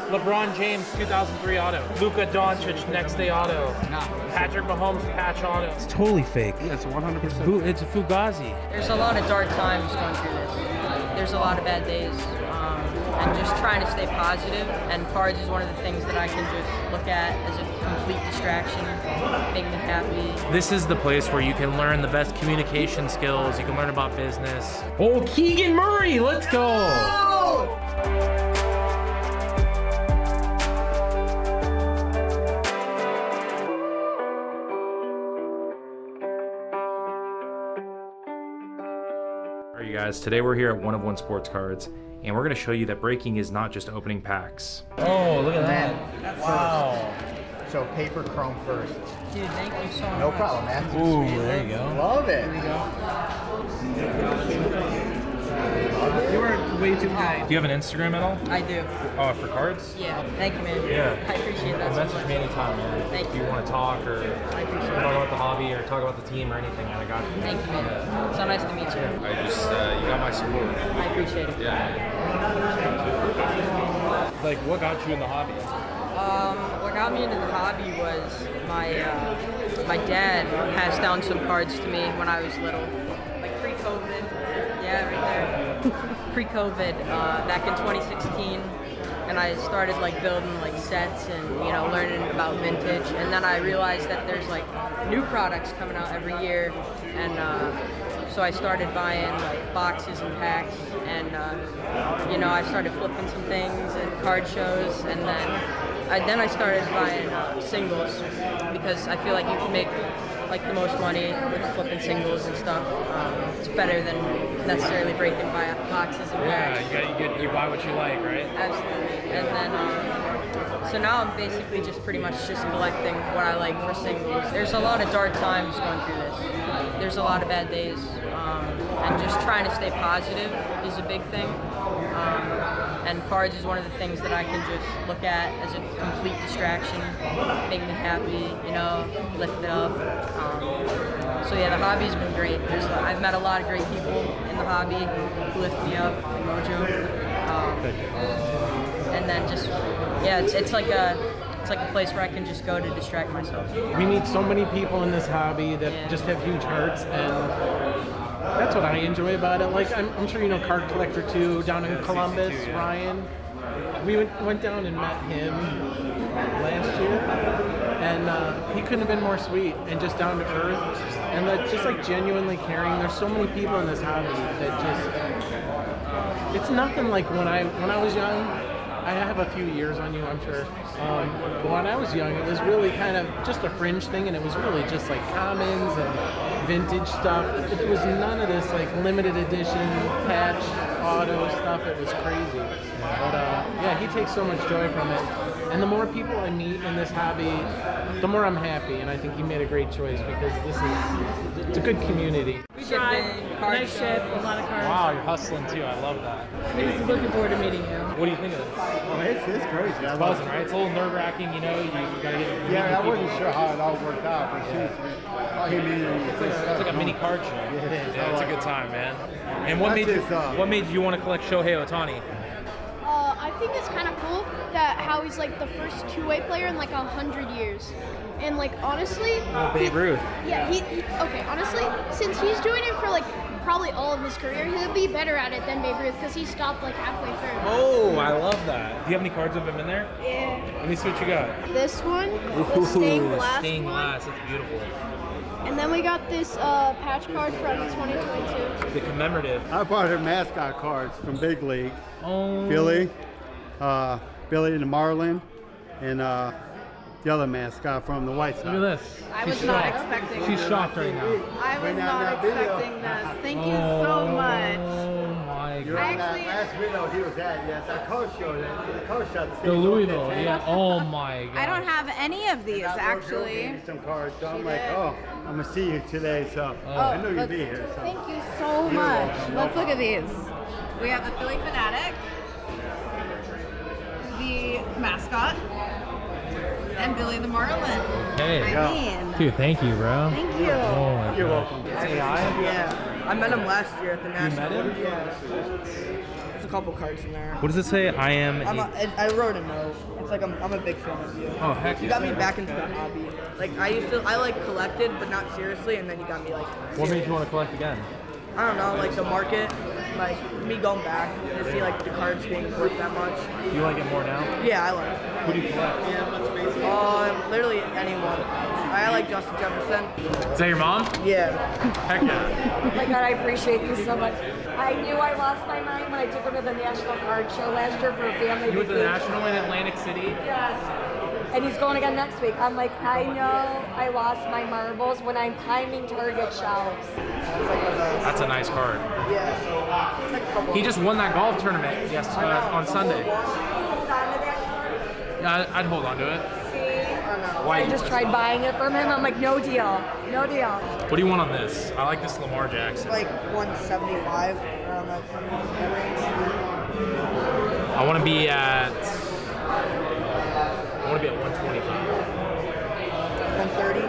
LeBron James 2003 auto. Luka Doncic next day auto. Patrick Mahomes patch auto. It's totally fake. Yeah, it's 100%. It's a Fugazi. There's a lot of dark times going through this. There's a lot of bad days. And just trying to stay positive, and cards is one of the things that I can just look at as a complete distraction, make me happy. This is the place where you can learn the best communication skills, you can learn about business. Oh, Keegan Murray, let's go! All right, you guys, today we're here at One of One Sports Cards, and we're going to show you that breaking is not just opening packs. Oh, look at that. Wow. So paper chrome first. Dude, thank you so much. No problem, man. Ooh, there you go. Love it. Here we go. You were way too kind. Do you have an Instagram at all? I do. Oh, for cards? Yeah, thank you, man. Yeah. I appreciate that so Message much. me anytime, man. Thank if you. you want to talk or I appreciate talk it. about the hobby or talk about the team or anything, man, I got you. Thank you, man. So nice to meet you. I just, you got my support. I appreciate it. Yeah. Like, what got you in the hobby? What got me into the hobby was my dad passed down some cards to me when I was little, like pre-COVID. Yeah, right there. Pre-COVID, back in 2016, and I started like building like sets and learning about vintage. And then I realized that there's like new products coming out every year, and so I started buying like boxes and packs, and I started flipping some things at card shows, and then I started buying singles because I feel like you can make like the most money with flipping singles and stuff. It's better than necessarily breaking boxes and packs. Yeah, you buy what you like, right? Absolutely. And then, so now I'm basically just pretty much just collecting what I like for singles. There's a lot of dark times going through this. There's a lot of bad days. And just trying to stay positive is a big thing. And cards is one of the things that I can just look at as a complete distraction, make me happy, lift it up. So yeah, the hobby's been great. I've met a lot of great people in the hobby who lift me up, like Mojo. And then just, yeah, it's like a place where I can just go to distract myself. We meet so many people in this hobby that just have huge hearts, and that's what I enjoy about it. Like, I'm sure you know Card Collector 2 down in Columbus, Ryan. We went down and met him last year, and he couldn't have been more sweet and just down to earth, and just like genuinely caring. There's so many people in this hobby that just, it's nothing like when I was young. I have a few years on you, I'm sure. But when I was young, it was really kind of just a fringe thing, and it was really just like commons and vintage stuff. It was none of this like limited edition patch auto stuff. It was crazy. But yeah, he takes so much joy from it. And the more people I meet in this hobby, the more I'm happy. And I think he made a great choice because it's a good community. Nice ship, a lot of cards. Wow, you're hustling too. I love that. I'm just looking forward to meeting you. What do you think of this? Oh, it's crazy. It's buzzing, right? It's a little nerve-wracking, you gotta get. Yeah, I wasn't sure how it all worked out, but It's like a mini card show. Yeah, it's a good time, man. And what made you want to collect Shohei Ohtani? I think it's kind of cool that how he's like the first two-way player in like 100 years. And like honestly, Babe Ruth. Yeah, okay, honestly, since he's doing it for like probably all of his career, he'll be better at it than Babe Ruth because he stopped like halfway through. Oh, I love that. Do you have any cards of him in there? Yeah. Let me see what you got. This one, the stained glass Stained one. glass, that's beautiful. And then we got this patch card from 2022. The commemorative. I bought her mascot cards from Big League. Oh. Billy the Marlin, and the other mascot from the White Sox. Look at this. I was not expecting She's this. shocked right now. I was not expecting this. Thank you so much. Oh my You're god. on that last video he was at, yes, that car show, the car shot. The Louisville, yeah. Oh my god. I don't have any of these actually. Gave me some cards, so I'm like, oh, I'm gonna see you today, so Oh. I knew you'd be here. So. Thank you so much. Let's look at these. We have the Philly Fanatic, the mascot, and Billy the Marlin. Hey. I mean, Dude, thank you, bro. thank you. Oh my You're gosh. welcome. It's AI? Yeah, I met him last year at the You national. met him? Yeah. It's a couple cards in there. What does it say? I wrote a note. It's like I'm a big fan of you. Oh, heck You got me back into the hobby. Like I like collected, but not seriously, and then you got me like. What made you want to collect again? I don't know, like the market, like me going back to see like the cards being worth that much. Do you like it more now? Yeah, I like it. Who do you collect? Literally anyone. I like Justin Jefferson. Is that your mom? Yeah. Heck yeah. Oh my God, I appreciate you so much. I knew I lost my mind when I took her to the National Card Show last year for a family You went to the vacation. National in Atlantic City? Yes. And he's going again next week. I'm like, I know I lost my marbles when I'm climbing Target shelves. That's a nice card. Yeah. He just won that golf tournament on Sunday. Hold on to that card. Yeah, I'd hold on to it. See? Why? I just tried buying it from him. I'm like, no deal. No deal. What do you want on this? I like this Lamar Jackson. Like 175 around that range. I want to be at 125. 130.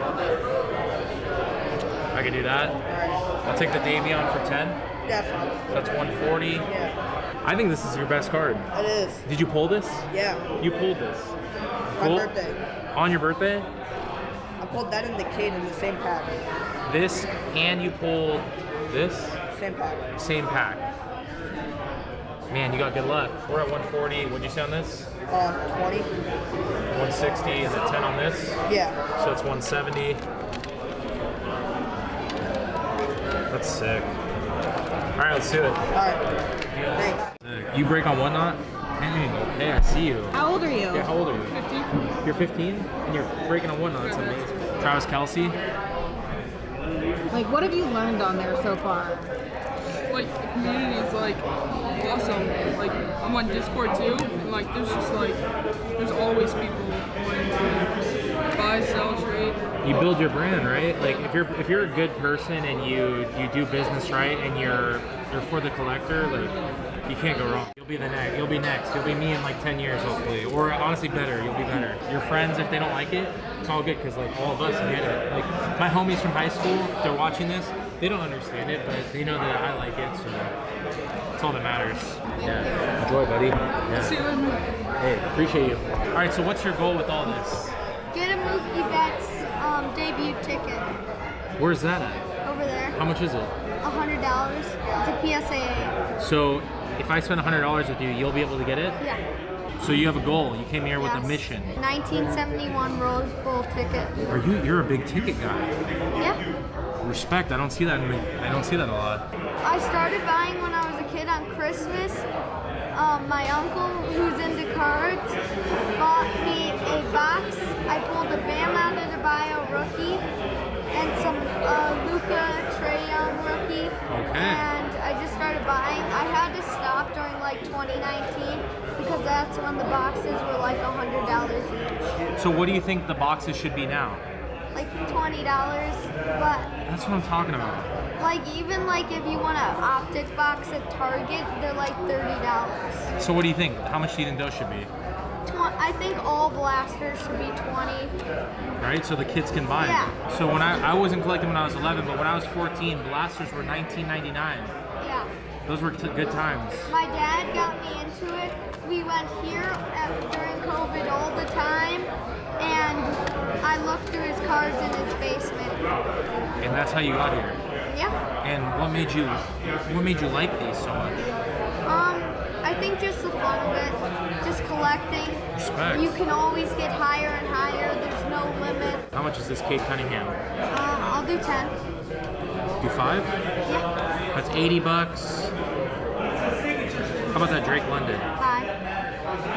I can do that. Alright. I'll take the Davion for 10. Definitely. That's 140. Yeah. I think this is your best card. It is. Did you pull this? Yeah. You pulled this. My Cool. birthday. On your birthday? I pulled that and the kid in the same pack. This and you pulled this? Same pack. Same pack. Man, you got good luck. We're at 140. What'd you say on this? 20. 160 and the 10 on this? Yeah. So it's 170. That's sick. All right, let's do it. Alright. Thanks. You break on whatnot? Hey, I see you. How old are you? Yeah, how old are you? 15. You're 15? And you're breaking on whatnot. That's amazing. Travis Kelce? Like, what have you learned on there so far? Like, the community is like awesome. Like, I'm on Discord too, and like there's just like there's always people wanting to buy, sell, trade. You build your brand, right? Like if you're a good person and you do business right and you're for the collector, like you can't go wrong. You'll be next. You'll be next. You'll be me in like 10 years hopefully, or honestly better. You'll be better. Your friends, if they don't like it, it's all good because like all of us get it. Like my homies from high school, if they're watching this, they don't understand it, but they know that I like it, so that's all that matters. Yeah. Enjoy, buddy. Yeah. See you later. Hey, appreciate you. All right, so what's your goal with all this? Get a Mookie Betts debut ticket Where's that at? over there. How much is it? $100. It's a PSA. So if I spend $100 with you, you'll be able to get it? Yeah. So you have a goal. You came here with a Yes. mission. 1971 Rose Bowl ticket. You're a big ticket guy. Yeah. Respect. I don't see that a lot. I started buying when I was a kid on Christmas. My uncle, who's into cards, bought me a box. I pulled a Bam out of the bio rookie and some Luka Trae Young rookie. Okay. And I just started buying. I had to stop during like 2019 because that's when the boxes were like $100 each. So what do you think the boxes should be now? Like $20, but That's what I'm talking about. like even like if you want an optic box at Target, they're like $30. So what do you think? How much do you think those should be? I think all blasters should be 20. Right, so the kids can buy them. Yeah. So when I wasn't collecting when I was 11, but when I was 14, blasters were $19.99. Yeah. Those were good times. My dad got me into it. We went here during COVID all the time, and I looked through his cards in his basement. And that's how you got here. Yeah. And what made you like these so much? I think just the fun of it, just collecting. Respect. You can always get higher and higher. There's no limit. How much is this Kate Cunningham? I'll do 10. Do 5? Yeah. That's $80. How about that Drake London? 5.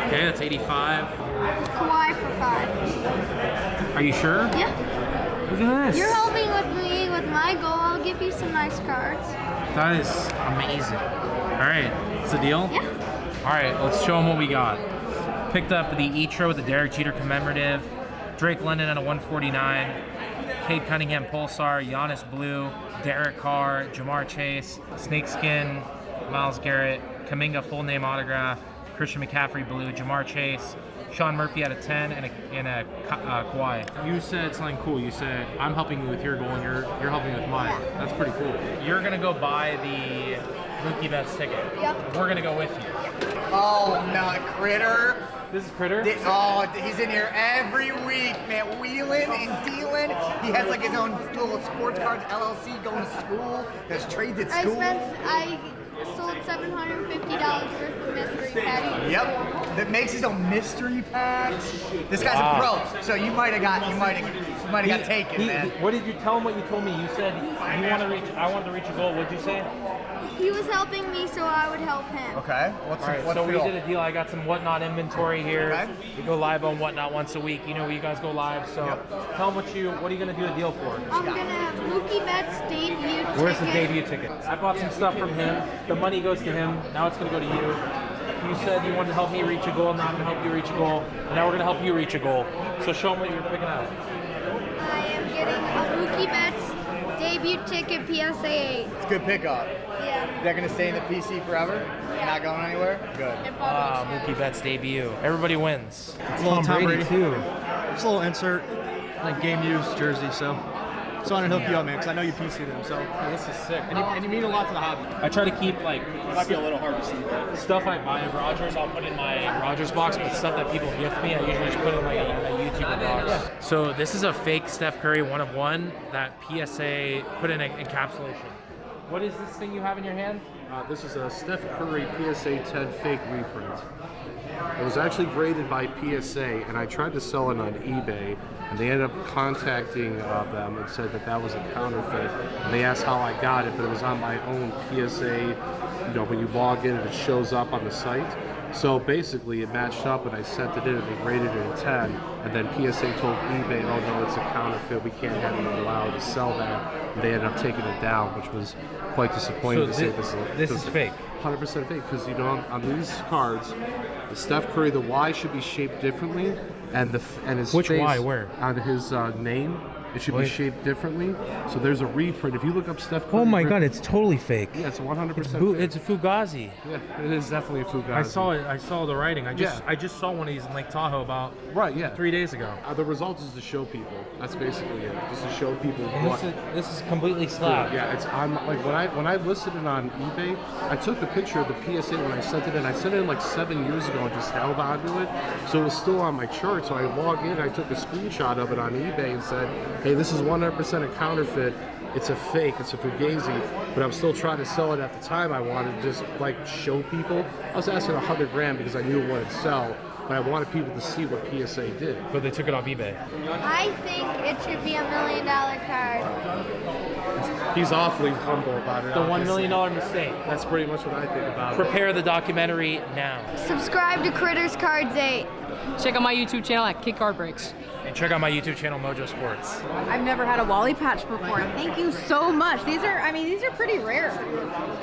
Okay, that's 85. Kawhi for 5. Are you sure? Yeah. Look at this. You're helping with me with my goal. I'll give you some nice cards. That is amazing. All right, it's a deal? Yeah. All right, let's show them what we got. Picked up the Etro with the Derek Jeter commemorative, Drake London at a 149, Cade Cunningham Pulsar, Giannis Blue, Derek Carr, Jamar Chase, Snakeskin, Myles Garrett, Kuminga full name autograph, Christian McCaffrey Blue, Jamar Chase, Sean Murphy at a 10, and a Kawhi. You said something cool. You said, I'm helping you with your goal, and you're helping me with mine. That's pretty cool. You're going to go buy the Mookie Betts ticket. Yep. We're gonna go with you. Oh, no, Critter. This is Critter? Oh, he's in here every week, man. Wheeling and dealing. He has like his own little sports cards LLC, going to school. Does trades at school. I sold $750 worth of mystery packs. Yep. That makes his own mystery packs. This guy's a pro, so you might have got taken, man. What did you tell him? What you told me? You said you want to reach. I wanted to reach a goal. What'd you say? He was helping me, so I would help him. Okay. So we did a deal. I got some Whatnot inventory here. Okay. We go live on Whatnot once a week. You know, you guys go live. So tell them what are you gonna do a deal for? I'm gonna have Mookie Betts debut ticket. Where's the debut ticket? I bought some stuff from him. The money goes to him. Now it's gonna go to you. You said you wanted to help me reach a goal. Now I'm gonna help you reach a goal. And now we're gonna help you reach a goal. So show them what you're picking out. I am getting a Mookie Betts debut ticket PSA 8. It's a good pickup. Yeah. They're gonna stay in the PC forever? Not going anywhere? Good. Mookie Betts debut. Everybody wins. It's a little Tom Brady too. Just a little insert, like game used jersey. So I wanted to hook you up, man, because I know you PC them. So This is sick. and you mean a lot to the hobby. I try to keep like It might be a little hard to see, but stuff I buy of Rogers, I'll put in my Rogers box, but stuff that people gift me, I usually just put in my YouTuber box. So this is a fake Steph Curry 1 of 1 that PSA put in an encapsulation. What is this thing you have in your hand? This is a Steph Curry PSA 10 fake reprint. It was actually graded by PSA, and I tried to sell it on eBay, and they ended up contacting them and said that that was a counterfeit. And they asked how I got it, but it was on my own PSA. You know, when you log in, it shows up on the site. So basically, it matched up, and I sent it in, and they graded it a 10. And then PSA told eBay, "Oh no, it's a counterfeit. We can't have you allowed to sell that." And they ended up taking it down, which was quite disappointing to say this is fake. 100% fake, because you know on these cards, the Steph Curry, the Y should be shaped differently, and his Which face Y? Where? on his name, it should be shaped differently. So there's a reprint. If you look up Steph Curry, Oh my God, it's totally fake. yeah, it's 100%. It's a Fugazi. Yeah, it is definitely a Fugazi. I saw it. I saw the writing. I just saw one of these in Lake Tahoe about 3 days ago. The result is to show people. That's basically it. Just to show people And what. this is completely slabbed. Yeah, it's on like when I listed it on eBay, I took a picture of the PSA when I sent it in. I sent it in like 7 years ago and just held onto it, so it was still on my chart. So I logged in, I took a screenshot of it on eBay and said, "Hey, this is 100% a counterfeit. It's a fake. It's a Fugazi." But I'm still trying to sell it at the time. I wanted to just like show people. I was asking $100 because I knew it wouldn't sell. But I wanted people to see what PSA did. But they took it off eBay. I think it should be $1 million card. He's awfully humble about it. The $1 million mistake. That's pretty much what I think about it. Prepare the documentary now. Subscribe to Critters Cards 8. Check out my YouTube channel at Kick Card Breaks. And check out my YouTube channel, Mojo Sports. I've never had a Wally patch before. Thank you so much. These are pretty rare.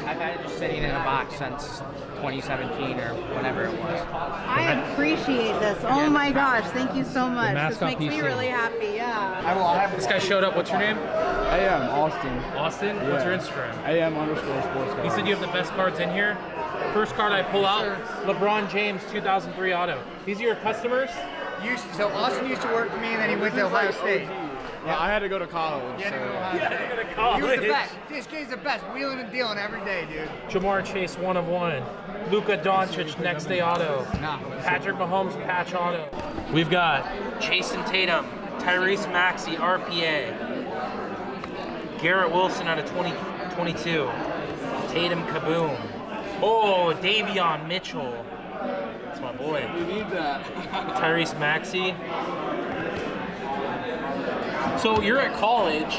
I've had it just sitting in a box since 2017 or whenever it was. I appreciate this. Oh my gosh, thank you so much. This makes me really happy, yeah. This guy showed up. What's your name? AM, Austin. Austin? Yeah. What's your Instagram? AM_sports. You said you have the best cards in here? First card I pull out, LeBron James 2003 auto. These are your customers? So Austin used to work for me, and then he went to Ohio State. Yeah, I had to go to college. He had to go to Ohio Yeah, State. I gotta call He was the it. best. This kid's the best. Wheeling and dealing every day, dude. Jamar Chase 1 of 1. Luka Doncic next day auto. Patrick Mahomes patch auto. We've got Jason Tatum, Tyrese Maxey RPA, Garrett Wilson out of 2022, Tatum Kaboom. Oh, Davion Mitchell. That's my boy. You need that. Tyrese Maxey. So you're at college,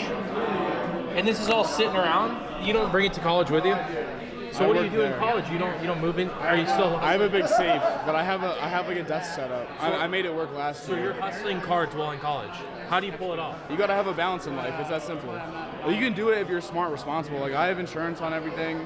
and this is all sitting around. You don't bring it to college with you. So what do you do in college? You don't move in? Are you still? I have a big safe, but I have like a desk set up. I made it work last year. So you're hustling cards while in college. How do you pull it off? You gotta have a balance in life. It's that simple. Well, you can do it if you're smart, responsible. Like I have insurance on everything.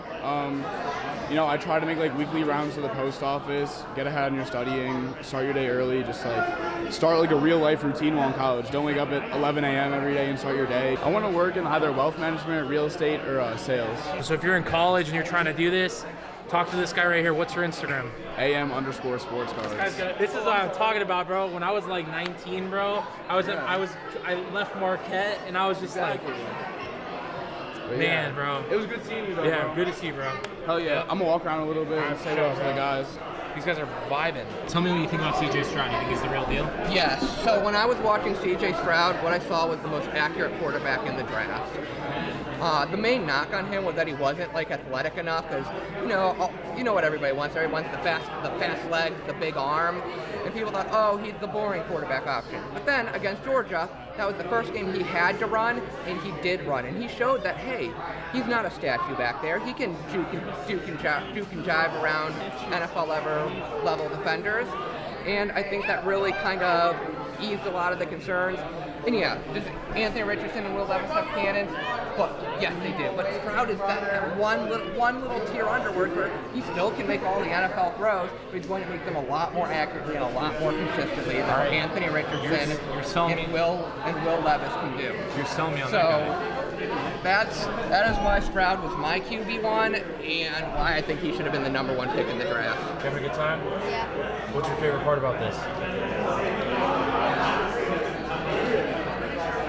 You know, I try to make like weekly rounds to the post office, get ahead in your studying, start your day early, just like start like a real life routine while in college. Don't wake up at 11 a.m. every day and start your day. I want to work in either wealth management, real estate, or sales. So if you're in college and you're trying to do this, talk to this guy right here. What's your Instagram? AM_sports cards. This is what I'm talking about, bro. When I was like 19, bro, I left Marquette and I was just like, Man, bro. It was good seeing you, though. Yeah, bro. good to see you, bro. Hell yeah. I'm gonna walk around a little bit and say what else to the guys. These guys are vibing. Tell me what you think about CJ Stroud. You think he's the real deal? Yes. So when I was watching CJ Stroud, what I saw was the most accurate quarterback in the draft. The main knock on him was that he wasn't like athletic enough, because you know what everybody wants. Everybody wants the fast legs, the big arm, and people thought, oh, he's the boring quarterback option. But then against Georgia, that was the first game he had to run, and he did run, and he showed that hey, he's not a statue back there. He can juke and jive around NFL level defenders, and I think that really kind of eased a lot of the concerns. And yeah, does Anthony Richardson and Will Levis have cannons? But yes, they do. But Stroud is that one little tier underward where he still can make all the NFL throws, but he's going to make them a lot more accurately and a lot more consistently than Anthony Richardson and Will Levis can do. You're selling me on that is why Stroud was my QB1 and why I think he should have been the #1 pick in the draft. You having a good time? Yeah. What's your favorite part about this?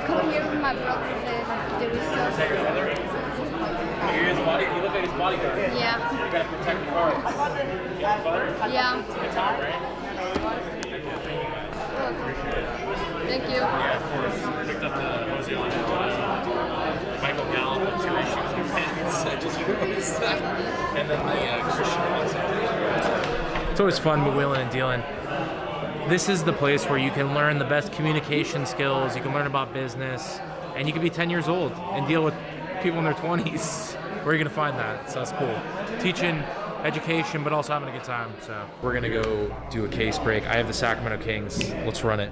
Coming here with my brothers and it was so. Is that your brother? You're his body. You look like his bodyguard. Yeah. You gotta protect the cards. You have fun? Yeah. It's a good time, right? Thank you. Yeah, of course. Picked up the Michael Gallup and two issues of pants. I just realized that. And then the Christian ones. It's always fun wheeling and dealing. This is the place where you can learn the best communication skills, you can learn about business, and you can be 10 years old and deal with people in their 20s. Where are you gonna find that? So that's cool. Teaching, education, but also having a good time. So we're gonna go do a case break. I have the Sacramento Kings. Let's run it.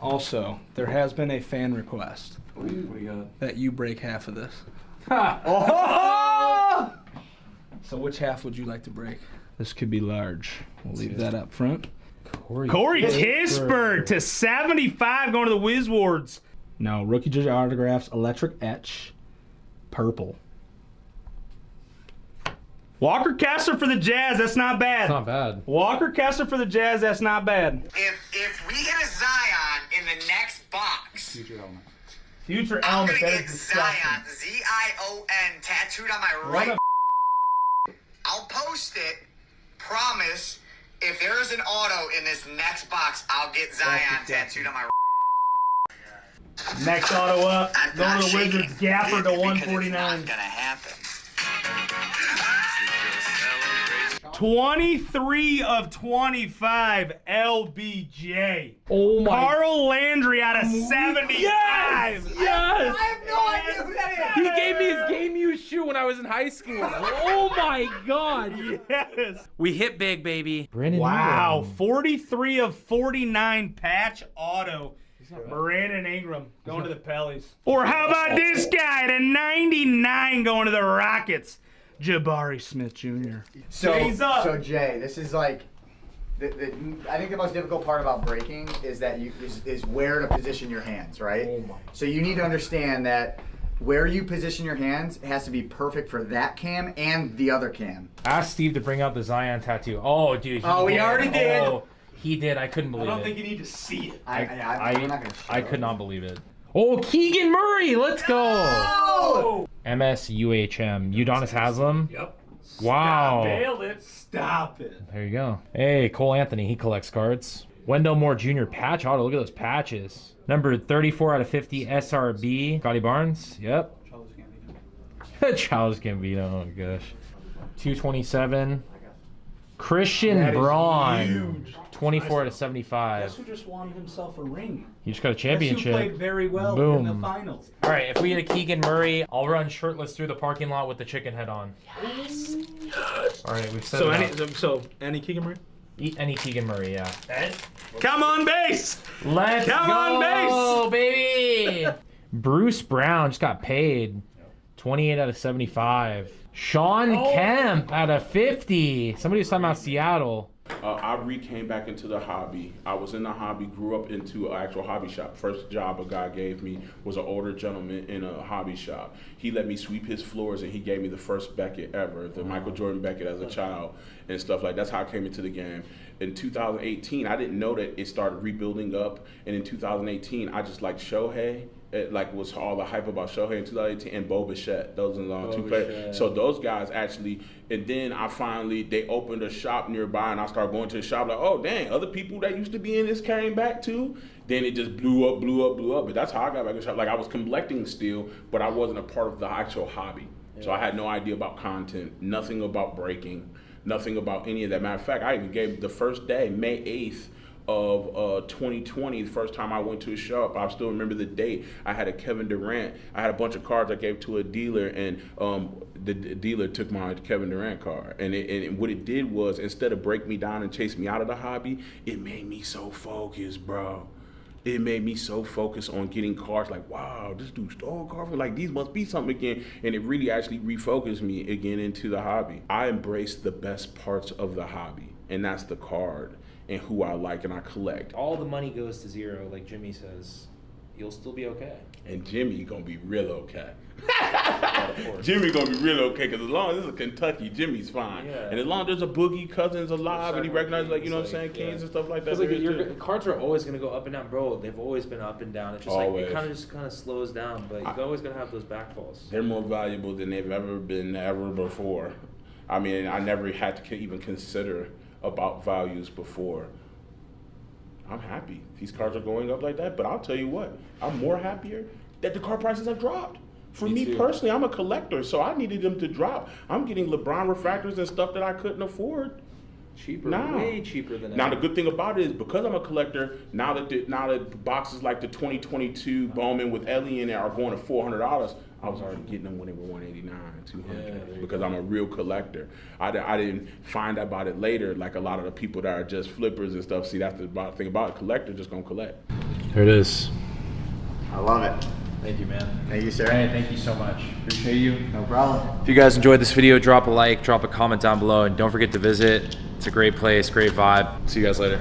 Also, there has been a fan request that you break half of this. Oh! So which half would you like to break? This could be large. We'll leave that up front. Corey Kispert to 75 going to the Wizwards. Now, rookie jersey autographs, electric etch, purple. Walker Kessler for the Jazz, that's not bad. It's not bad. Walker Kessler for the Jazz, that's not bad. If we get a Zion in the next box, Future I'm element, gonna that get is disgusting. Zion, Z-I-O-N, tattooed on my right. I'll post it. Promise. If there is an auto in this next box, I'll get Zion tattooed on my right. Next auto up, going to the Wizards, Gapper to 149. It's not gonna happen. 23 of 25, LBJ. Oh my. Carl Landry out of 75. Yes! I have no idea who that is. He gave me his game used shoe when I was in high school. Oh my god. Yes. We hit big, baby. Wow, 43 of 49 patch auto. Brandon Ingram going to the Pellies. Or how about this guy to 99 going to the Rockets? Jabari Smith Jr. So Jay, this is like, I think the most difficult part about breaking is that is where to position your hands, right? So you need to understand that where you position your hands has to be perfect for that cam and the other cam. Ask Steve to bring out the Zion tattoo. Oh, dude. Oh, we already did. Oh, he did. I couldn't believe it. I don't think you need to see it. I could not believe it. Oh, Keegan Murray. Let's go. Oh! MSUHM. Udonis Haslam? Yep. Wow. Bailed it. Stop it. There you go. Hey, Cole Anthony. He collects cards. Wendell Moore Jr. patch auto. Look at those patches. Number 34 out of 50 SRB. Scotty Barnes. Yep. Charles Gambino. Oh, gosh. 227. Christian Braun. 24 out of 75. Guess who just won himself a ring? He just got a championship. Guess who played very well Boom. in the finals. All right, if we get a Keegan Murray, I'll run shirtless through the parking lot with the chicken head on. Yes. All right, we've set So it up. any Keegan Murray? Any Keegan Murray, yeah. Come on base! Let's Come go, on base! baby! Bruce Brown just got paid. 28 out of 75. Sean Kemp out of 50. Somebody was talking about Seattle. I came back into the hobby. I was in the hobby, grew up into an actual hobby shop. First job a guy gave me was an older gentleman in a hobby shop. He let me sweep his floors, and he gave me the first Beckett ever, the Michael Jordan Beckett as a child and stuff like that. That's how I came into the game. In 2018, I didn't know that it started rebuilding up, and in 2018, I just liked Shohei It like was all the hype about Shohei in 2018 and Bo Bichette. Those are the two players. Bichette. So those guys actually, and then they opened a shop nearby, and I started going to the shop like, oh dang, other people that used to be in this came back too. Then it just blew up. But that's how I got back in the shop. Like I was collecting still, but I wasn't a part of the actual hobby. Yeah. So I had no idea about content, nothing about breaking, nothing about any of that. Matter of fact, I even gave the first day, May 8th. Of 2020, the first time I went to a shop, I still remember the date. I had a Kevin Durant. I had a bunch of cards I gave to a dealer, and the dealer took my Kevin Durant card. And what it did was, instead of break me down and chase me out of the hobby, it made me so focused, bro. It made me so focused on getting cards like, wow, this dude stole a card, like these must be something again. And it really actually refocused me again into the hobby. I embraced the best parts of the hobby, and that's the card and who I like and I collect. All the money goes to zero, like Jimmy says. You'll still be okay. And Jimmy gonna be real okay. Jimmy gonna be real okay, because as long as this is Kentucky, Jimmy's fine. Yeah. And as long as there's a Boogie Cousins alive and he recognizes, like, you know what I'm saying, Kings and stuff like that. Because like your cards are always gonna go up and down, bro. They've always been up and down. It's just always. Like it kind of slows down, but you're always gonna have those backfalls. They're more valuable than they've ever been before. I mean, I never had to even consider about values before. I'm happy these cards are going up like that, but I'll tell you what, I'm more happier that the card prices have dropped. For me personally, I'm a collector, so I needed them to drop. I'm getting LeBron refractors and stuff that I couldn't afford. Cheaper, way cheaper than that. Now the good thing about it is, because I'm a collector, now that boxes like the 2022 Bowman with Ellie in there are going to $400, I was already getting them when they were $189, $200, because I'm a real collector. I didn't find out about it later, like a lot of the people that are just flippers and stuff. See, that's the thing about it. Collector just gonna collect. There it is. I love it. Thank you, man. Thank you, sir. Hey, thank you so much. Appreciate you. No problem. If you guys enjoyed this video, drop a like, drop a comment down below, and don't forget to visit. It's a great place, great vibe. See you guys later.